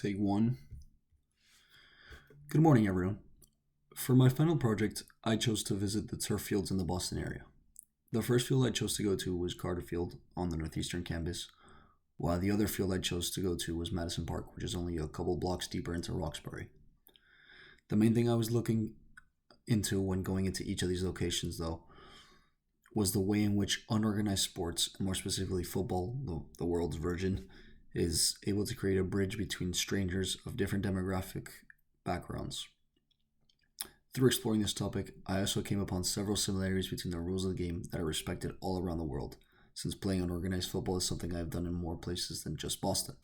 Take one. Good morning, everyone. For my final project, I chose to visit the turf fields in the Boston area. The first field I chose to go to was Carter Field on the Northeastern campus, while the other field I chose to go to was Madison Park, which is only a couple blocks deeper into Roxbury. The main thing I was looking into when going into each of these locations, though, was the way in which unorganized sports, and more specifically football, the world's version, is able to create a bridge between strangers of different demographic backgrounds. Through exploring this topic, I also came upon several similarities between the rules of the game that are respected all around the world, since playing unorganized football is something I've done in more places than just Boston.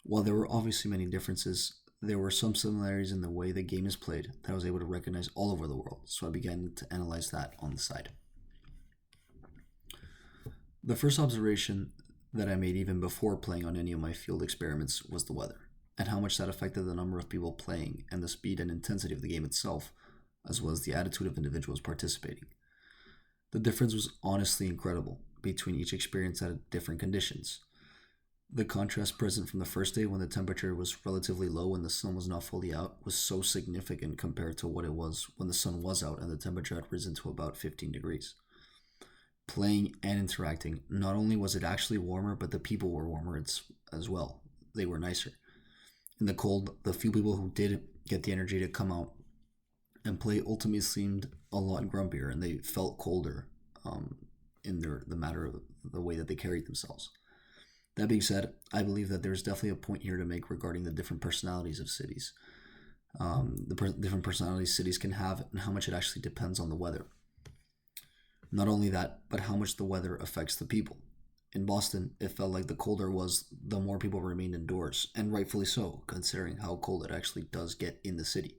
While there were obviously many differences, there were some similarities in the way the game is played that I was able to recognize all over the world, so I began to analyze that on the side. The first observation that I made even before playing on any of my field experiments was the weather, and how much that affected the number of people playing and the speed and intensity of the game itself, as well as the attitude of individuals participating. The difference was honestly incredible between each experience at different conditions. The contrast present from the first day when the temperature was relatively low and the sun was not fully out was so significant compared to what it was when the sun was out and the temperature had risen to about 15 degrees. Playing and interacting, not only was it actually warmer, but the people were warmer as well. They were nicer. In the cold, the few people who did get the energy to come out and play ultimately seemed a lot grumpier, and they felt colder in the matter of the way that they carried themselves. That being said, I believe that there's definitely a point here to make regarding the different personalities of cities. Different personalities cities can have and how much it actually depends on the weather. Not only that, but how much the weather affects the people. In Boston, it felt like the colder it was, the more people remained indoors, and rightfully so, considering how cold it actually does get in the city.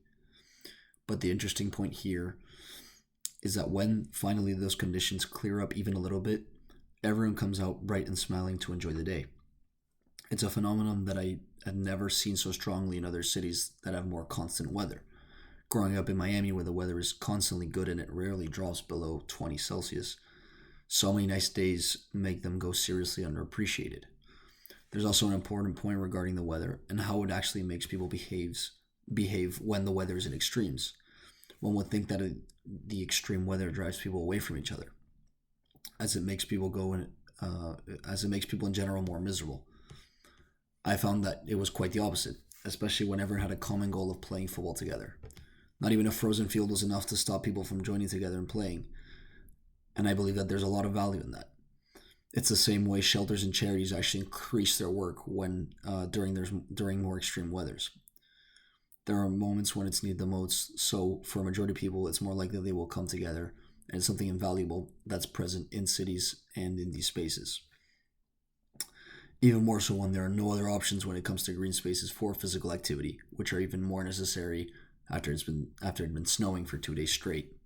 But the interesting point here is that when finally those conditions clear up even a little bit, everyone comes out bright and smiling to enjoy the day. It's a phenomenon that I had never seen so strongly in other cities that have more constant weather. Growing up in Miami, where the weather is constantly good and it rarely drops below 20 Celsius, so many nice days make them go seriously underappreciated. There's also an important point regarding the weather and how it actually makes people behave when the weather is in extremes. One would think that the extreme weather drives people away from each other, as it makes people in general more miserable. I found that it was quite the opposite, especially when everyone had a common goal of playing football together. Not even a frozen field was enough to stop people from joining together and playing, and I believe that there's a lot of value in that. It's the same way shelters and charities actually increase their work when during more extreme weathers. There are moments when it's needed the most, so for a majority of people, it's more likely they will come together, and it's something invaluable that's present in cities and in these spaces. Even more so when there are no other options when it comes to green spaces for physical activity, which are even more necessary after it had been snowing for 2 days straight,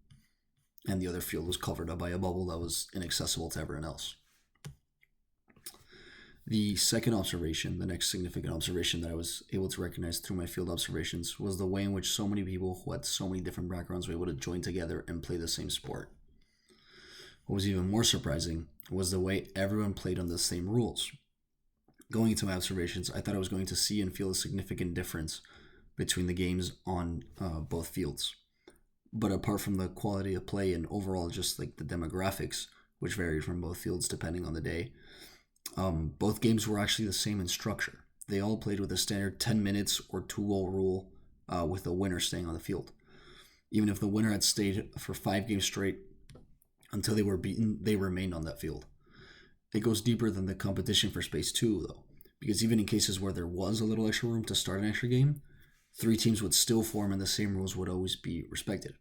and the other field was covered up by a bubble that was inaccessible to everyone else. The next significant observation that I was able to recognize through my field observations was the way in which so many people who had so many different backgrounds were able to join together and play the same sport. What was even more surprising was the way everyone played on the same rules. Going into my observations, I thought I was going to see and feel a significant difference between the games on both fields. But apart from the quality of play and overall just like the demographics, which varied from both fields depending on the day, both games were actually the same in structure. They all played with a standard 10 minutes or 2-goal rule with the winner staying on the field. Even if the winner had stayed for 5 games straight until they were beaten, they remained on that field. It goes deeper than the competition for space too, though, because even in cases where there was a little extra room to start an extra game, 3 teams would still form and the same rules would always be respected.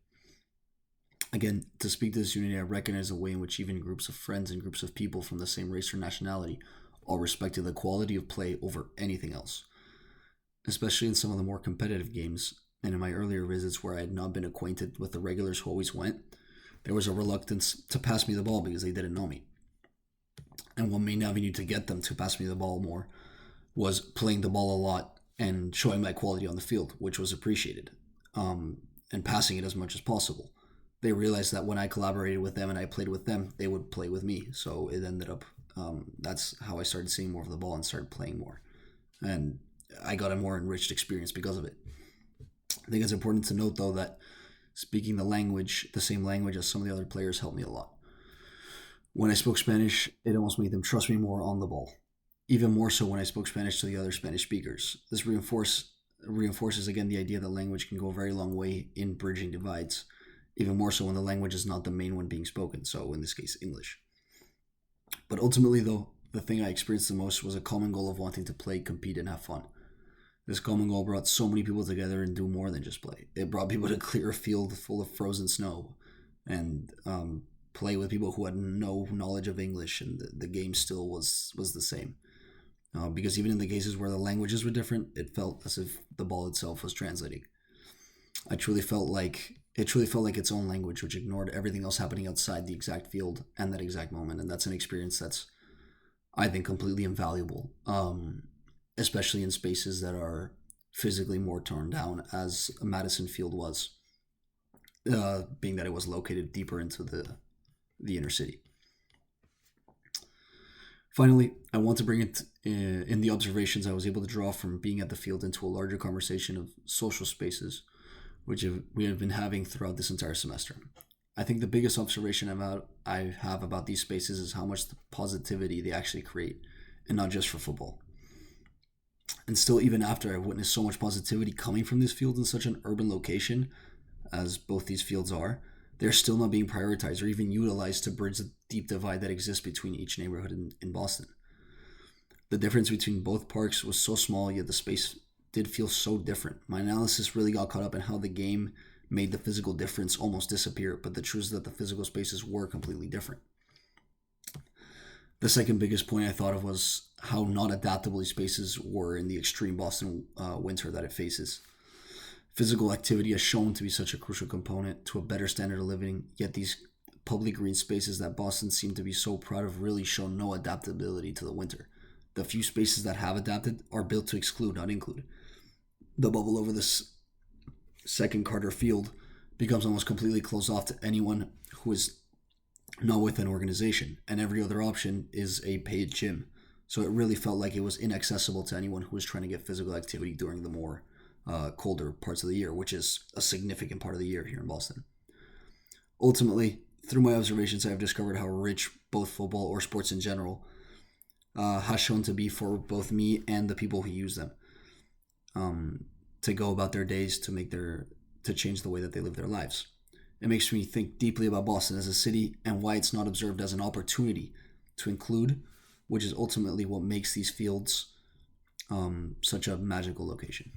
Again, to speak to this unity, I recognize the way in which even groups of friends and groups of people from the same race or nationality all respected the quality of play over anything else. Especially in some of the more competitive games, and in my earlier visits where I had not been acquainted with the regulars who always went, there was a reluctance to pass me the ball because they didn't know me. And one main avenue to get them to pass me the ball more was playing the ball a lot and showing my quality on the field, which was appreciated, and passing it as much as possible. They realized that when I collaborated with them and I played with them, they would play with me. So it ended up, that's how I started seeing more of the ball and started playing more. And I got a more enriched experience because of it. I think it's important to note, though, that speaking the same language as some of the other players, helped me a lot. When I spoke Spanish, it almost made them trust me more on the ball. Even more so when I spoke Spanish to the other Spanish speakers. This reinforces again the idea that language can go a very long way in bridging divides, even more so when the language is not the main one being spoken, so in this case, English. But ultimately, though, the thing I experienced the most was a common goal of wanting to play, compete, and have fun. This common goal brought so many people together and do more than just play. It brought people to clear a field full of frozen snow and play with people who had no knowledge of English, and the game still was the same. Because even in the cases where the languages were different, it felt as if the ball itself was translating. I truly felt like it truly felt like its own language, which ignored everything else happening outside the exact field and that exact moment. And that's an experience that's, I think, completely invaluable, especially in spaces that are physically more torn down, as Madison Field was, being that it was located deeper into the inner city. Finally, I want to bring it in the observations I was able to draw from being at the field into a larger conversation of social spaces, which we have been having throughout this entire semester. I think the biggest observation I have about these spaces is how much the positivity they actually create, and not just for football. And still, even after I've witnessed so much positivity coming from this field in such an urban location, as both these fields are, they're still not being prioritized or even utilized to bridge the deep divide that exists between each neighborhood in Boston. The difference between both parks was so small, yet the space did feel so different. My analysis really got caught up in how the game made the physical difference almost disappear, but the truth is that the physical spaces were completely different. The second biggest point I thought of was how not adaptable these spaces were in the extreme Boston winter that it faces. Physical activity has shown to be such a crucial component to a better standard of living, yet these public green spaces that Boston seemed to be so proud of really show no adaptability to the winter. The few spaces that have adapted are built to exclude, not include. The bubble over this second Carter Field becomes almost completely closed off to anyone who is not with an organization, and every other option is a paid gym. So it really felt like it was inaccessible to anyone who was trying to get physical activity during the more colder parts of the year, which is a significant part of the year here in Boston. Ultimately, through my observations, I have discovered how rich both football or sports in general has shown to be for both me and the people who use them, to go about their days to change the way that they live their lives. It makes me think deeply about Boston as a city and why it's not observed as an opportunity to include, which is ultimately what makes these fields such a magical location.